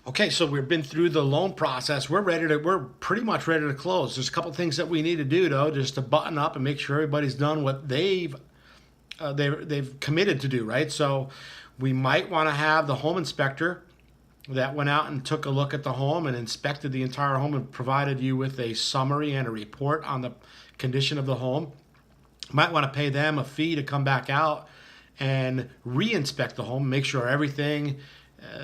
Okay, so we've been through the loan process. We're pretty much ready to close. There's a couple things that we need to do though, just to button up and make sure everybody's done what they've committed to do, right? So we might want to have the home inspector that went out and took a look at the home and inspected the entire home and provided you with a summary and a report on the condition of the home. You might want to pay them a fee to come back out and re-inspect the home, make sure everything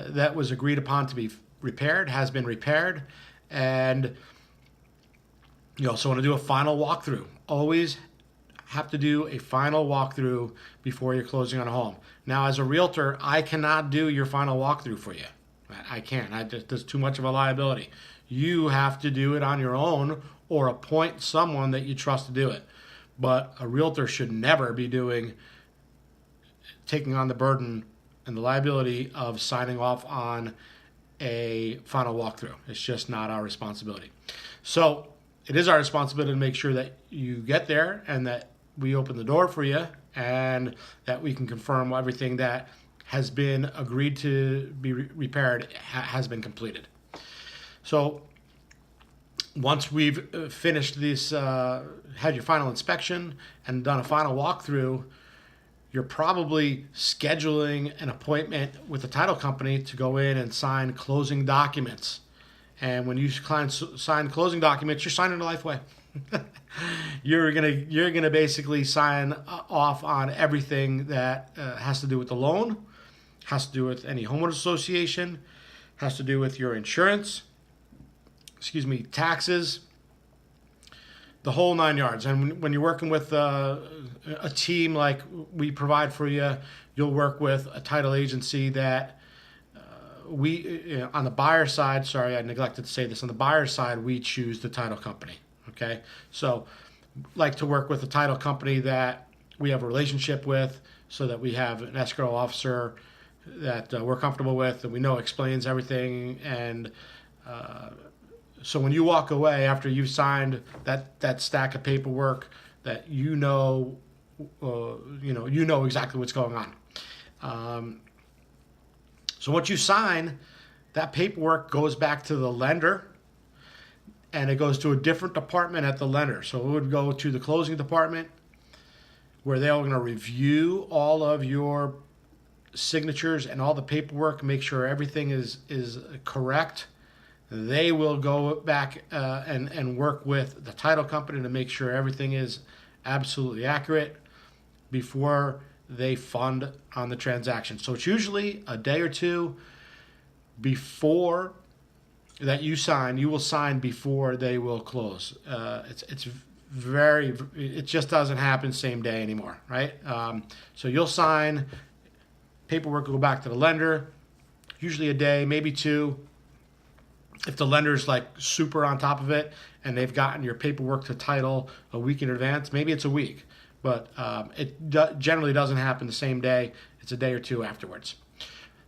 that was agreed upon to be repaired has been repaired. And you also want to do a final walkthrough. Always have to do a final walkthrough before you're closing on a home. Now, as a realtor, I cannot do your final walkthrough for you. I can't. There's too much of a liability. You have to do it on your own or appoint someone that you trust to do it. But a realtor should never be taking on the burden and the liability of signing off on a final walkthrough. It's just not our responsibility. So it is our responsibility to make sure that you get there and that we open the door for you and that we can confirm everything that has been agreed to be repaired has been completed. So once we've finished this, had your final inspection and done a final walkthrough, you're probably scheduling an appointment with the title company to go in and sign closing documents. And when you sign closing documents, you're signing a lifeway. You're gonna basically sign off on everything that has to do with the loan, has to do with any homeowners association, has to do with your insurance, taxes, the whole 9 yards. And when you're working with a team like we provide for you, you'll work with a title agency that on the buyer side, sorry, I neglected to say this, on the buyer side, we choose the title company, okay? So like to work with a title company that we have a relationship with so that we have an escrow officer that we're comfortable with and we know explains everything. And so when you walk away after you've signed that stack of paperwork, that you know exactly what's going on. So once you sign, that paperwork goes back to the lender, and it goes to a different department at the lender. So it would go to the closing department, where they're going to review all of your signatures and all the paperwork, make sure everything is correct. They will go back and work with the title company to make sure everything is absolutely accurate before they fund on the transaction. So it's usually a day or two before that you sign. You will sign before they will close. It just doesn't happen same day anymore, right? So you'll sign, paperwork will go back to the lender, usually a day, maybe two. If the lender's like super on top of it and they've gotten your paperwork to title a week in advance, maybe it's a week. But generally doesn't happen the same day. It's a day or two afterwards.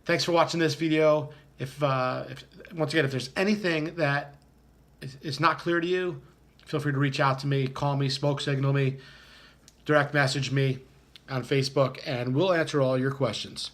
Thanks for watching this video. If once again, if there's anything that is not clear to you, feel free to reach out to me, call me, smoke signal me, direct message me on Facebook, and we'll answer all your questions.